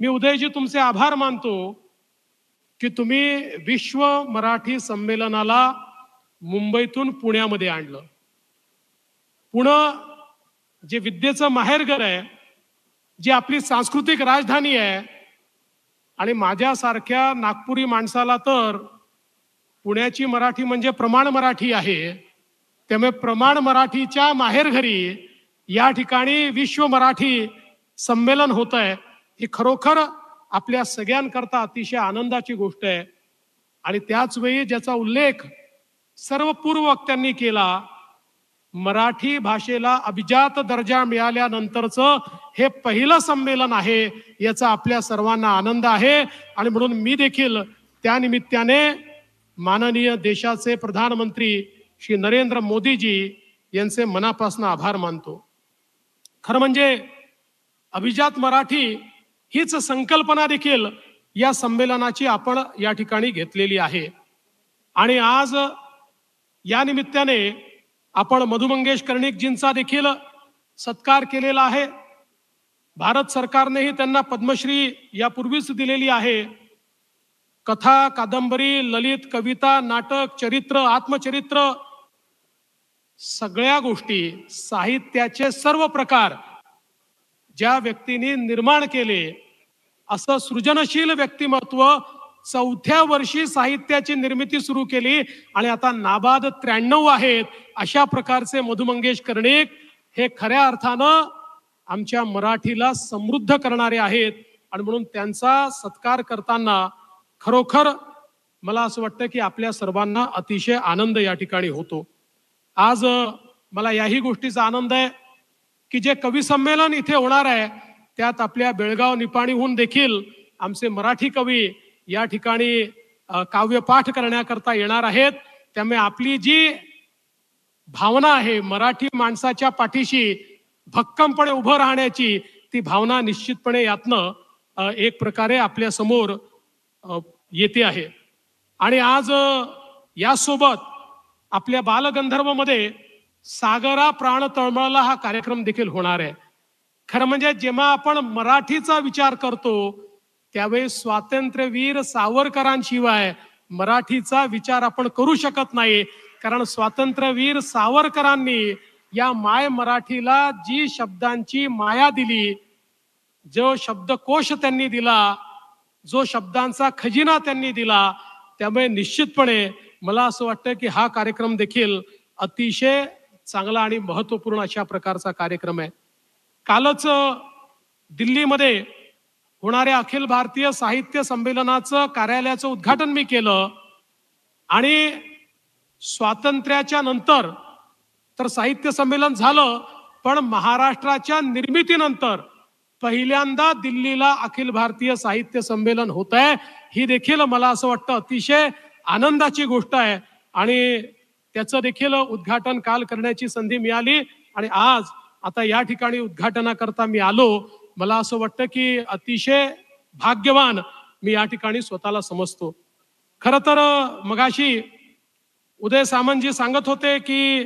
मी उदयजी तुमचे आभार मानतो की तुम्ही विश्व मराठी संमेलनाला मुंबईतून पुण्यामध्ये आणलं. पुणे जे विद्येचं माहेरघर आहे, जी आपली सांस्कृतिक राजधानी आहे, आणि माझ्यासारख्या नागपुरी माणसाला तर पुण्याची मराठी म्हणजे प्रमाण मराठी आहे. त्यामुळे प्रमाण मराठीच्या माहेरघरी या ठिकाणी विश्व मराठी संमेलन होत आहे, ही खरोखर आपल्या सगळ्यांकरता अतिशय आनंदाची गोष्ट आहे. आणि त्याच वेळी ज्याचा उल्लेख सर्व पूर्व वक्त्यांनी केला, मराठी भाषेला अभिजात दर्जा मिळाल्यानंतरचं हे पहिलं संमेलन आहे, याचा आपल्या सर्वांना आनंद आहे. आणि म्हणून मी देखील त्या निमित्ताने माननीय देशाचे प्रधानमंत्री श्री नरेंद्र मोदीजी यांचे मनापासून आभार मानतो. खरं म्हणजे अभिजात मराठी हीच संकल्पना देखील या संमेलनाची आपण या ठिकाणी घेतलेली आहे. आणि आज या निमित्ताने आपण मधु मंगेश कर्णिकजींचा देखील सत्कार केलेला आहे. भारत सरकारनेही त्यांना पद्मश्री यापूर्वीच दिलेली आहे. कथा, कादंबरी, ललित, कविता, नाटक, चरित्र, आत्मचरित्र, सगळ्या गोष्टी, साहित्याचे सर्व प्रकार ज्या व्यक्तींनी निर्माण केले, असं सृजनशील व्यक्तिमत्व 4थ्या वर्षी साहित्याची निर्मिती सुरू केली आणि आता नाबाद 93 आहेत. अशा प्रकारचे मधु मंगेश कर्णिक हे खऱ्या अर्थानं आमच्या मराठीला समृद्ध करणारे आहेत. आणि म्हणून त्यांचा सत्कार करताना खरोखर मला असं वाटतं की आपल्या सर्वांना अतिशय आनंद या ठिकाणी होतो. आज मला याही गोष्टीचा आनंद आहे की जे कवी संमेलन इथे होणार आहे, त्यात आपल्या बेळगाव निपाणीहून देखील आमचे मराठी कवी या ठिकाणी काव्यपाठ करण्याकरता येणार आहेत. त्यामुळे आपली जी भावना आहे मराठी माणसाच्या पाठीशी भक्कमपणे उभं राहण्याची, ती भावना निश्चितपणे यातनं एक प्रकारे आपल्या समोर येते आहे. आणि आज यासोबत आपल्या बालगंधर्वमध्ये सागरा प्राण तळमळला हा कार्यक्रम देखील होणार आहे. खरं म्हणजे जेव्हा आपण मराठीचा विचार करतो त्यावेळी स्वातंत्र्यवीर सावरकरांशिवाय मराठीचा विचार आपण करू शकत नाही. कारण स्वातंत्र्यवीर सावरकरांनी या माय मराठीला जी शब्दांची माया दिली, जो शब्दकोश त्यांनी दिला, जो शब्दांचा खजिना त्यांनी दिला, त्यामुळे निश्चितपणे मला असं वाटतं की हा कार्यक्रम देखील अतिशय चांगला आणि महत्त्वपूर्ण अशा प्रकारचा कार्यक्रम आहे. कालच दिल्लीमध्ये होणाऱ्या अखिल भारतीय साहित्य संमेलनाचं कार्यालयाचं उद्घाटन मी केलं. आणि स्वातंत्र्याच्या नंतर तर साहित्य संमेलन झालं, पण महाराष्ट्राच्या निर्मितीनंतर पहिल्यांदा दिल्लीला अखिल भारतीय साहित्य संमेलन होत आहे. ही देखील मला असं वाटतं अतिशय आनंदाची गोष्ट आहे. आणि त्याचं देखील उद्घाटन काल करण्याची संधी मिळाली आणि आज आता या ठिकाणी उद्घाटनाकरता मी आलो. मला असं वाटतं की अतिशय भाग्यवान मी या ठिकाणी स्वतःला समजतो. खरं तर मगाशी उदय सामंतजी सांगत होते की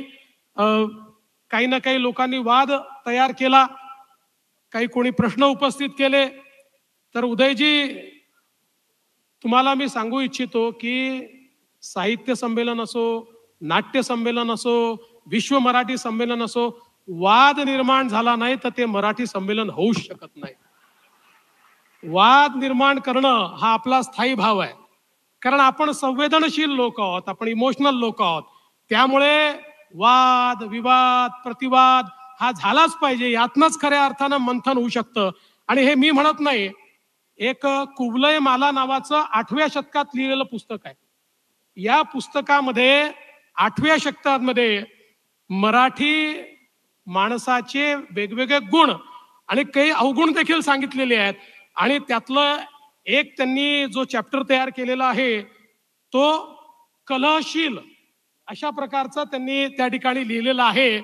काही ना काही लोकांनी वाद तयार केला, काही कोणी प्रश्न उपस्थित केले. तर उदयजी, तुम्हाला मी सांगू इच्छितो की साहित्य संमेलन असो, नाट्य संमेलन असो, विश्व मराठी संमेलन असो, वाद निर्माण झाला नाही तर ते मराठी संमेलन होऊ शकत नाही. वाद निर्माण करणं हा आपला स्थायी भाव आहे. कारण आपण संवेदनशील लोक आहोत, आपण इमोशनल लोक आहोत. त्यामुळे वाद, विवाद, प्रतिवाद हा झालाच पाहिजे. यातनंच खऱ्या अर्थानं मंथन होऊ शकतं. आणि हे मी म्हणत नाही, एक कुवलय माला नावाचं 8व्या शतकात लिहिलेलं पुस्तक आहे. या पुस्तकामध्ये 8व्या शतकामध्ये मराठी माणसाचे वेगवेगळे गुण आणि काही अवगुण देखील सांगितलेले आहेत. आणि त्यातलं एक त्यांनी जो चॅप्टर तयार केलेला आहे तो कलहशील अशा प्रकारचा त्यांनी त्या ठिकाणी लिहिलेला आहे.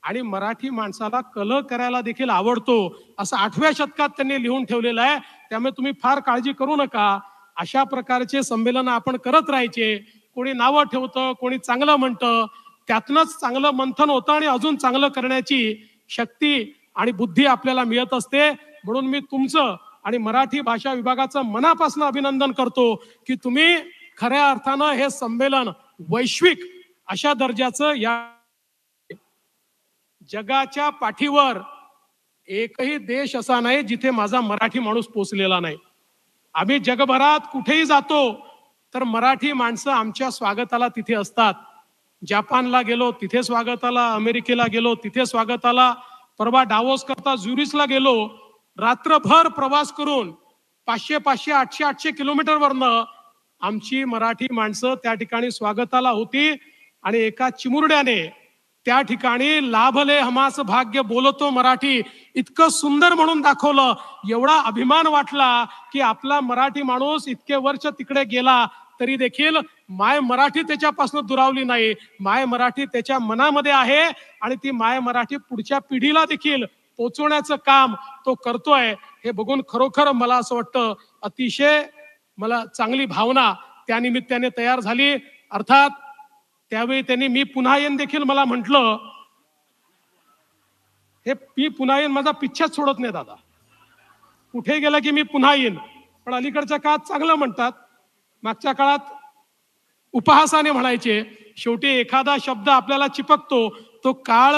आणि मराठी माणसाला कलह करायला देखील आवडतो असं 8व्या शतकात त्यांनी लिहून ठेवलेलं आहे. त्यामुळे तुम्ही फार काळजी करू नका. अशा प्रकारचे संमेलन आपण करत राहायचे. कोणी नावं ठेवतं, कोणी चांगलं म्हणतं, त्यातनंच चांगलं मंथन होतं आणि अजून चांगलं करण्याची शक्ती आणि बुद्धी आपल्याला मिळत असते. म्हणून मी तुमचं आणि मराठी भाषा विभागाचं मनापासून अभिनंदन करतो की तुम्ही खऱ्या अर्थानं हे संमेलन वैश्विक अशा दर्जाचं या जगाच्या पाठीवर एकही देश असा नाही जिथे माझा मराठी माणूस पोचलेला नाही. आम्ही जगभरात कुठेही जातो तर मराठी माणसं आमच्या स्वागताला तिथे असतात. जपानला गेलो तिथे स्वागताला, अमेरिकेला गेलो तिथे स्वागताला, परवा डावोस करता झुरिचला गेलो, रात्रभर प्रवास करून 500 500 800 800 किलोमीटरवरनं आमची मराठी माणसं त्या ठिकाणी स्वागताला होती. आणि एका चिमुरड्याने त्या ठिकाणी लाभले हमास भाग्य बोलतो मराठी इतकं सुंदर म्हणून दाखवलं. एवढा अभिमान वाटला की आपला मराठी माणूस इतके वर्ष तिकडे गेला तरी देखील माय मराठी त्याच्यापासून दुरावली नाही. माय मराठी त्याच्या मनामध्ये आहे आणि ती माय मराठी पुढच्या पिढीला देखील पोचवण्याचं काम तो करतोय. हे बघून खरोखर मला असं वाटतं अतिशय मला चांगली भावना त्या निमित्ताने तयार झाली. अर्थात त्यावेळी त्यांनी मी पुन्हा येईन देखील मला म्हटलं. हे मी पुन्हा येईन माझा पिच्छाच सोडत नाही दादा. कुठे गेला की मी पुन्हा येईन. पण अलीकडच्या काळात चांगलं म्हणतात, मागच्या काळात उपहासाने म्हणायचे. शेवटी एखादा शब्द आपल्याला चिपकतो तो काळ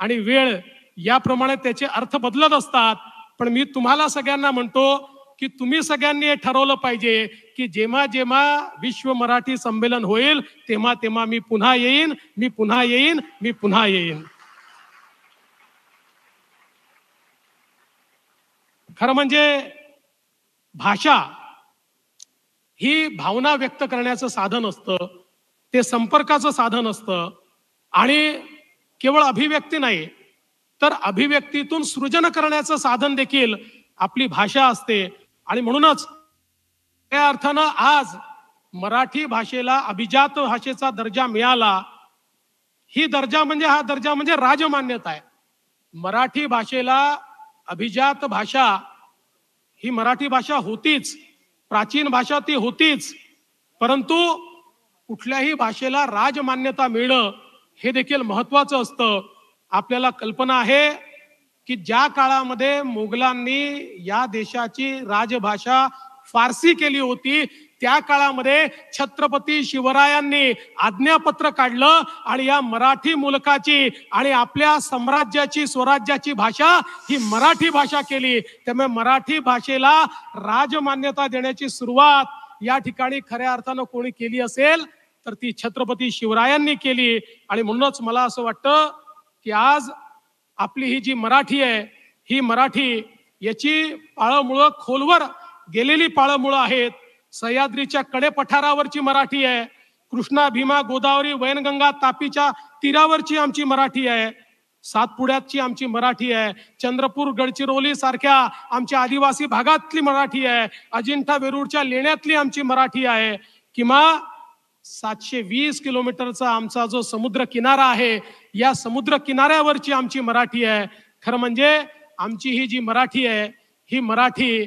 आणि वेळ याप्रमाणे त्याचे अर्थ बदलत असतात. पण मी तुम्हाला सगळ्यांना म्हणतो की तुम्ही सगळ्यांनी हे ठरवलं पाहिजे की जेव्हा जेव्हा विश्व मराठी संमेलन होईल तेव्हा तेव्हा मी पुन्हा येईन, मी पुन्हा येईन, मी पुन्हा येईन. खरं म्हणजे भाषा ही भावना व्यक्त करण्याचं साधन असतं, ते संपर्काचं साधन असतं. आणि केवळ अभिव्यक्ती नाही तर अभिव्यक्तीतून सृजन करण्याचं साधन देखील आपली भाषा असते. आणि म्हणूनच त्या अर्थानं आज मराठी भाषेला अभिजात भाषेचा दर्जा मिळाला. हा दर्जा म्हणजे राजमान्यता आहे. मराठी भाषेला अभिजात भाषा ही मराठी भाषा होतीच, प्राचीन भाषा ती होतीच, परंतु कुठल्याही भाषेला राजमान्यता मिळणं हे देखील महत्वाचं असतं. आपल्याला कल्पना आहे की ज्या काळामध्ये मोगलांनी या देशाची राजभाषा फारसी केली होती त्या काळामध्ये छत्रपती शिवरायांनी आज्ञापत्र काढलं आणि या मराठी मुलकाची आणि आपल्या साम्राज्याची स्वराज्याची भाषा ही मराठी भाषा केली. त्यामुळे मराठी भाषेला राजमान्यता देण्याची सुरुवात या ठिकाणी खऱ्या अर्थानं कोणी केली असेल तर ती छत्रपती शिवरायांनी केली. आणि म्हणूनच मला असं वाटतं की आज आपली ही जी मराठी आहे ही मराठी याची पाळमुळं खोलवर गेलेली पाळमुळं आहेत. सह्याद्रीच्या कडे पठारावरची मराठी आहे, कृष्णा भीमा गोदावरी वैनगंगा तापीच्या तीरावरची आमची मराठी आहे, सातपुड्याची आमची मराठी आहे, चंद्रपूर गडचिरोली सारख्या आमच्या आदिवासी भागातली मराठी आहे, अजिंठा वेरूळच्या लेण्यातली आमची मराठी आहे, किंवा 720 किलोमीटरचा आमचा जो समुद्र किनारा आहे या समुद्र किनाऱ्यावरची आमची मराठी आहे. खरं म्हणजे आमची ही जी मराठी आहे ही मराठी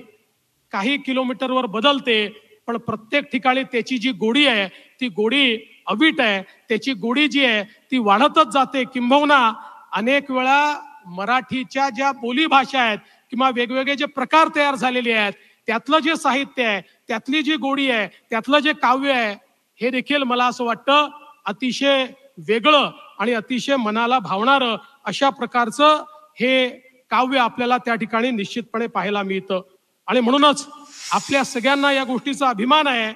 काही किलोमीटरवर बदलते पण प्रत्येक ठिकाणी त्याची जी गोडी आहे ती गोडी अवीट आहे. त्याची गोडी जी आहे ती वाढतच जाते. किंबहुना अनेक वेळा मराठीच्या ज्या बोली भाषा आहेत किंवा वेगवेगळे जे प्रकार तयार झालेले आहेत त्यातलं जे साहित्य आहे, त्यातली जी गोडी आहे, त्यातलं जे काव्य आहे हे देखील मला असं वाटतं अतिशय वेगळं आणि अतिशय मनाला भावणारं अशा प्रकारचं हे काव्य आपल्याला त्या ठिकाणी निश्चितपणे पाहायला मिळतं. आणि म्हणूनच आपल्या सगळ्यांना या गोष्टीचा अभिमान आहे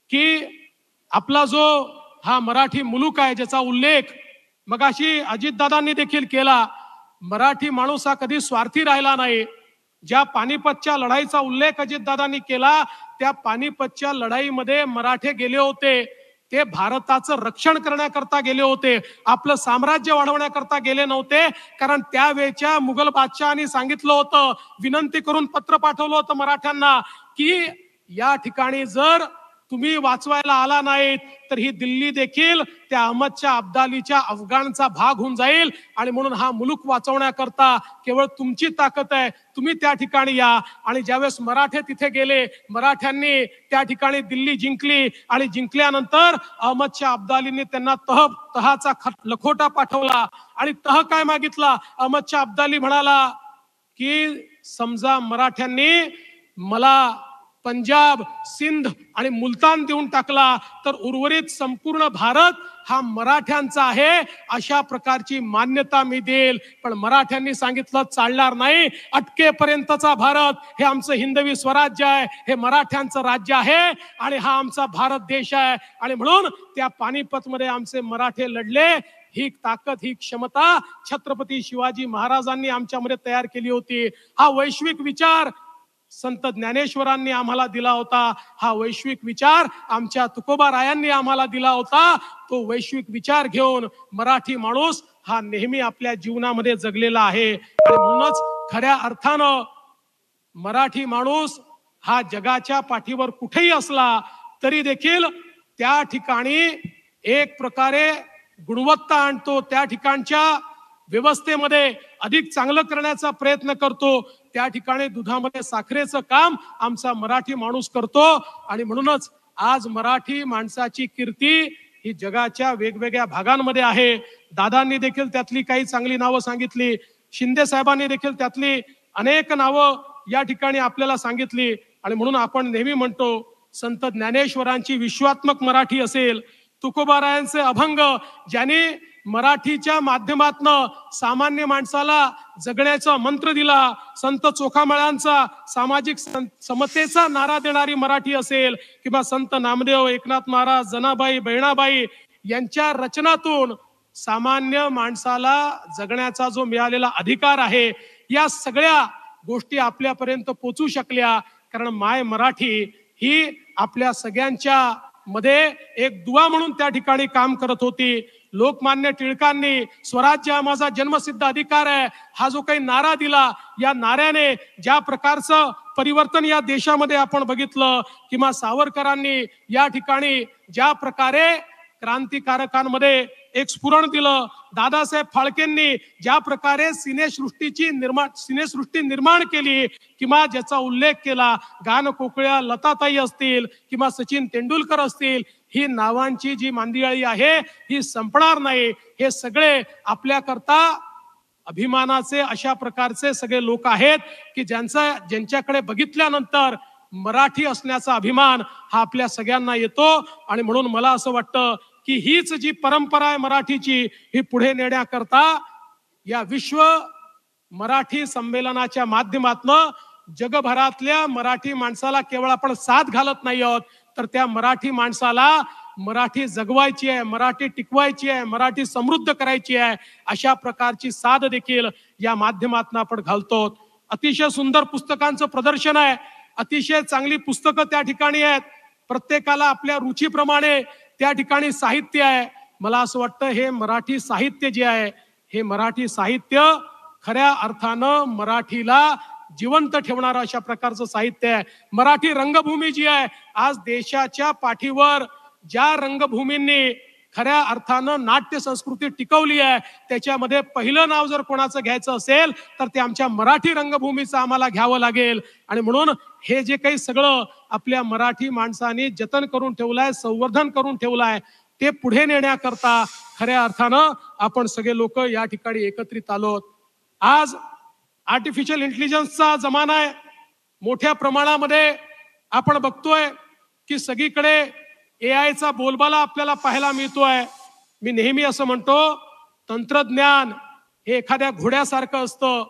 की आपला जो हा मराठी मुलूक आहे ज्याचा उल्लेख मगाशी अजितदादांनी देखील केला. मराठी माणूस हा कधी स्वार्थी राहिला नाही. ज्या पानिपतच्या लढाईचा उल्लेख अजितदादांनी केला त्या पानिपतच्या लढाईमध्ये मराठे गेले होते ते भारताचं रक्षण करण्याकरता गेले होते, आपलं साम्राज्य वाढवण्याकरता गेले नव्हते. कारण त्यावेळच्या मुघल बादशहानी सांगितलं होतं, विनंती करून पत्र पाठवलं होतं मराठ्यांना की या ठिकाणी जर तुम्ही वाचवायला आला नाहीत तर ही दिल्ली देखील त्या अहमदच्या अब्दालीच्या अफगाणचा भाग होऊन जाईल आणि म्हणून हा मुलूक वाचवण्याकरता केवळ तुमची ताकद आहे, तुम्ही त्या ठिकाणी या. आणि ज्यावेळेस मराठे तिथे गेले, मराठ्यांनी त्या ठिकाणी दिल्ली जिंकली आणि जिंकल्यानंतर अहमदच्या अब्दालीने त्यांना तहाचा लखोटा पाठवला आणि तह काय मागितला. अहमदच्या अब्दाली म्हणाला की समजा मराठ्यांनी मला पंजाब, सिंध आणि मुलतान देऊन टाकला तर उर्वरित संपूर्ण भारत हा मराठ्यांचा आहे अशा प्रकारची मान्यता मी देईल. पण मराठ्यांनी सांगितलं चालणार नाही, अटकेपर्यंतचा भारत हे आमचं हिंदवी स्वराज्य आहे, हे मराठ्यांचं राज्य आहे आणि हा आमचा भारत देश आहे. आणि म्हणून त्या पानिपतमध्ये आमचे मराठे लढले. ही ताकद, ही क्षमता छत्रपती शिवाजी महाराजांनी आमच्यामध्ये तयार केली होती. हा वैश्विक विचार संत ज्ञानेश्वरांनी आम्हाला दिला होता. हा वैश्विक विचार आमच्या तुकोबारायांनी आम्हाला दिला होता. तो वैश्विक विचार घेऊन मराठी माणूस हा नेहमी आपल्या जीवनामध्ये जगलेला आहे. आणि म्हणूनच खऱ्या अर्थानं मराठी माणूस हा जगाच्या पाठीवर कुठेही असला तरी देखील त्या ठिकाणी एक प्रकारे गुणवत्ता आणतो, त्या ठिकाणच्या व्यवस्थेमध्ये अधिक चांगलं करण्याचा प्रयत्न करतो. त्या ठिकाणी दुधामध्ये साखरेचं काम आमचा मराठी माणूस करतो. आणि म्हणूनच आज मराठी माणसाची कीर्ती ही जगाच्या वेगवेगळ्या भागांमध्ये आहे. दादांनी देखील त्यातली काही चांगली नावं सांगितली, शिंदे साहेबांनी देखील त्यातली अनेक नावं या ठिकाणी आपल्याला सांगितली. आणि म्हणून आपण नेहमी म्हणतो संत ज्ञानेश्वरांची विश्वात्मक मराठी असेल, तुकोबारायांचे अभंग ज्यांनी मराठीच्या माध्यमातनं सामान्य माणसाला जगण्याचा मंत्र दिला, संत चोखामेळ्यांचा सामाजिक समतेचा नारा देणारी मराठी असेल, किंवा संत नामदेव, एकनाथ महाराज, जनाबाई, बहिणाबाई यांच्या रचनातून सामान्य माणसाला जगण्याचा जो मिळालेला अधिकार आहे, या सगळ्या गोष्टी आपल्यापर्यंत पोहोचू शकल्या. कारण माय मराठी ही आपल्या सगळ्यांच्या मध्ये एक दुवा म्हणून त्या ठिकाणी काम करत होती. लोकमान्य टिळकांनी स्वराज्य हा माझा जन्मसिद्ध अधिकार आहे हा जो काही नारा दिला, या नाऱ्याने ज्या प्रकारचं परिवर्तन या देशामध्ये आपण बघितलं, किंवा सावरकरांनी या ठिकाणी ज्या प्रकारे क्रांतिकारकांमध्ये एक स्फुरण दिलं, दादासाहेब फाळकेंनी ज्या प्रकारे सिनेसृष्टी निर्माण केली, किंवा ज्याचा उल्लेख केला, गानकोकिळा लताताई असतील किंवा सचिन तेंडुलकर असतील, ही नावांची जी मांदियाळी आहे ही संपणार नाही. हे सगळे आपल्याकरता अभिमानाचे अशा प्रकारचे सगळे लोक आहेत की ज्यांच्याकडे बघितल्यानंतर मराठी असण्याचा अभिमान हा आपल्या सगळ्यांना येतो. आणि म्हणून मला असं वाटतं की हीच जी परंपरा आहे मराठीची, ही पुढे नेण्याकरता या विश्व मराठी संमेलनाच्या माध्यमातून जगभरातल्या मराठी माणसाला केवळ आपण साथ घालत नाही आहोत, तर त्या मराठी माणसाला मराठी जगवायची आहे, मराठी टिकवायची आहे, मराठी समृद्ध करायची आहे, अशा प्रकारची साथ देखील या माध्यमातून आपण घालतो. अतिशय सुंदर पुस्तकांचं प्रदर्शन आहे, अतिशय चांगली पुस्तकं त्या ठिकाणी आहेत, प्रत्येकाला आपल्या रुचीप्रमाणे त्या ठिकाणी साहित्य आहे. मला असं वाटतं हे मराठी साहित्य जे आहे, हे मराठी साहित्य खऱ्या अर्थानं मराठीला जिवंत ठेवणारं अशा प्रकारचं साहित्य आहे. मराठी रंगभूमी जी आहे, आज देशाच्या पाठीवर ज्या रंगभूमींनी खऱ्या अर्थानं नाट्य संस्कृती टिकवली आहे, त्याच्यामध्ये पहिलं नाव जर कोणाचं घ्यायचं असेल तर ते आमच्या मराठी रंगभूमीचं आम्हाला घ्यावं लागेल. आणि म्हणून हे जे काही सगळं आपल्या मराठी माणसांनी जतन करून ठेवलंय, संवर्धन करून ठेवलंय, ते पुढे नेण्याकरता खऱ्या अर्थानं आपण सगळे लोक या ठिकाणी एकत्रित आलोत. आज आर्टिफिशियल इंटेलिजन्सचा जमाना आहे. मोठ्या प्रमाणामध्ये आपण बघतोय की सगळीकडे एआयचा बोलबाला आपल्याला पाहायला मिळतोय. मी नेहमी असं म्हणतो, तंत्रज्ञान हे एखाद्या घोड्यासारखं असतं.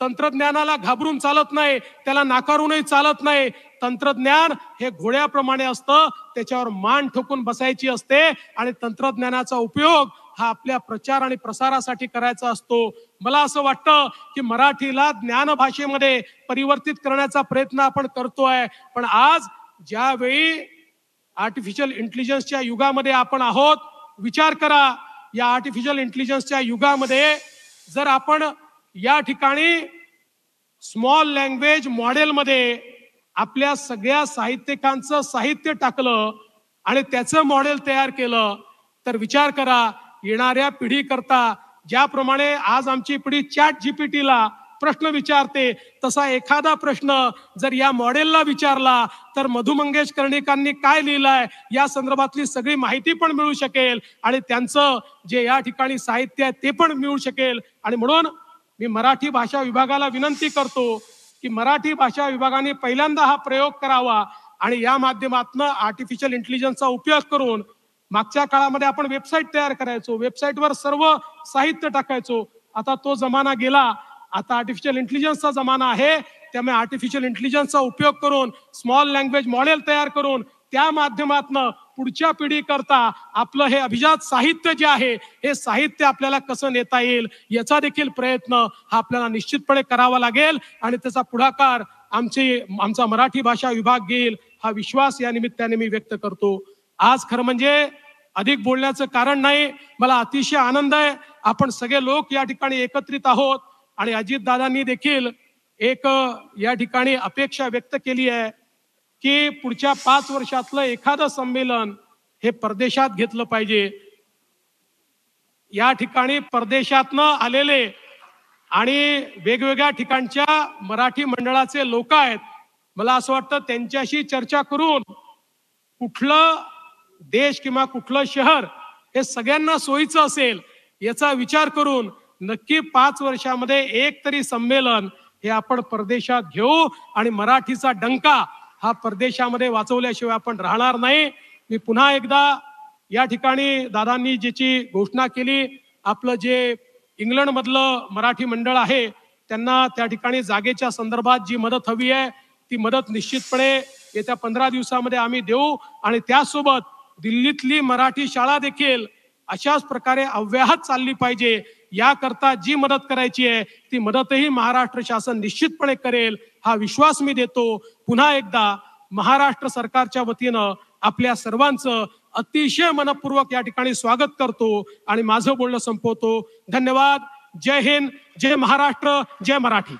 तंत्रज्ञानाला घाबरून चालत नाही, त्याला नाकारूनही चालत नाही. तंत्रज्ञान हे घोड्याप्रमाणे असतं, त्याच्यावर मान ठोकून बसायची असते आणि तंत्रज्ञानाचा उपयोग हा आपल्या प्रचार आणि प्रसारासाठी करायचा असतो. मला असं वाटतं की मराठीला ज्ञान भाषेमध्ये परिवर्तित करण्याचा प्रयत्न आपण करतोय. पण आज ज्यावेळी आर्टिफिशियल इंटेलिजन्सच्या युगामध्ये आपण आहोत, विचार करा, या आर्टिफिशियल इंटेलिजन्सच्या युगामध्ये जर आपण या ठिकाणी स्मॉल लँग्वेज मॉडेलमध्ये आपल्या सगळ्या साहित्यिकांचं साहित्य टाकलं आणि त्याचं मॉडेल तयार केलं, तर विचार करा, येणाऱ्या पिढीकरता ज्याप्रमाणे आज आमची पिढी चॅट जीपीटीला प्रश्न विचारते, तसा एखादा प्रश्न जर या मॉडेलला विचारला तर मधु मंगेश कर्णिकांनी काय लिहिलंय या संदर्भातली सगळी माहिती पण मिळू शकेल आणि त्यांचं जे या ठिकाणी साहित्य आहे ते पण मिळू शकेल. आणि म्हणून मी मराठी भाषा विभागाला विनंती करतो की की मराठी भाषा विभागाने पहिल्यांदा हा प्रयोग करावा आणि या माध्यमातून आर्टिफिशियल इंटेलिजन्सचा उपयोग करून मागच्या काळामध्ये आपण वेबसाईट तयार करायचो, वेबसाईटवर सर्व साहित्य टाकायचो. आता तो जमाना गेला. आता आर्टिफिशियल इंटेलिजन्सचा जमाना आहे. त्यामुळे आर्टिफिशियल इंटेलिजन्सचा उपयोग करून स्मॉल लँग्वेज मॉडेल तयार करून त्या माध्यमातून पुढच्या पिढी करता आपलं हे अभिजात साहित्य जे आहे हे साहित्य आपल्याला कसं नेता येईल याचा देखील प्रयत्न हा आपल्याला निश्चितपणे करावा लागेल आणि त्याचा पुढाकार आमचा मराठी भाषा विभाग घेईल हा विश्वास या निमित्ताने मी व्यक्त करतो. आज खरं म्हणजे अधिक बोलण्याचं कारण नाही, मला अतिशय आनंद आहे. आपण सगळे लोक या ठिकाणी एकत्रित आहोत आणि अजितदादांनी देखील एक या ठिकाणी अपेक्षा व्यक्त केली आहे की पुढच्या 5 वर्षातलं एखादं संमेलन हे परदेशात घेतलं पाहिजे. या ठिकाणी परदेशातनं आलेले आणि वेगवेगळ्या ठिकाणच्या मराठी मंडळाचे लोक आहेत. मला असं वाटतं त्यांच्याशी चर्चा करून कुठलं देश किंवा कुठलं शहर हे सगळ्यांना सोयीचं असेल याचा विचार करून नक्की 5 वर्षामध्ये एक तरी संमेलन हे आपण परदेशात घेऊ आणि मराठीचा डंका हा परदेशामध्ये वाचवल्याशिवाय आपण राहणार नाही. मी पुन्हा एकदा या ठिकाणी दादांनी ज्याची घोषणा केली, आपलं जे इंग्लंडमधलं मराठी मंडळ आहे त्यांना त्या ठिकाणी जागेच्या संदर्भात जी मदत हवी आहे ती मदत निश्चितपणे येत्या 15 दिवसामध्ये आम्ही देऊ आणि त्यासोबत दिल्लीतली मराठी शाळा देखील अशाच प्रकारे अव्याहत चालली पाहिजे. याकरता जी मदत करायची आहे ती मदतही महाराष्ट्र शासन निश्चितपणे करेल हा विश्वास मी देतो. पुन्हा एकदा महाराष्ट्र सरकारच्या वतीनं आपल्या सर्वांचं अतिशय मनपूर्वक या ठिकाणी स्वागत करतो आणि माझं बोलणं संपवतो. धन्यवाद. जय हिंद, जय महाराष्ट्र, जय मराठी.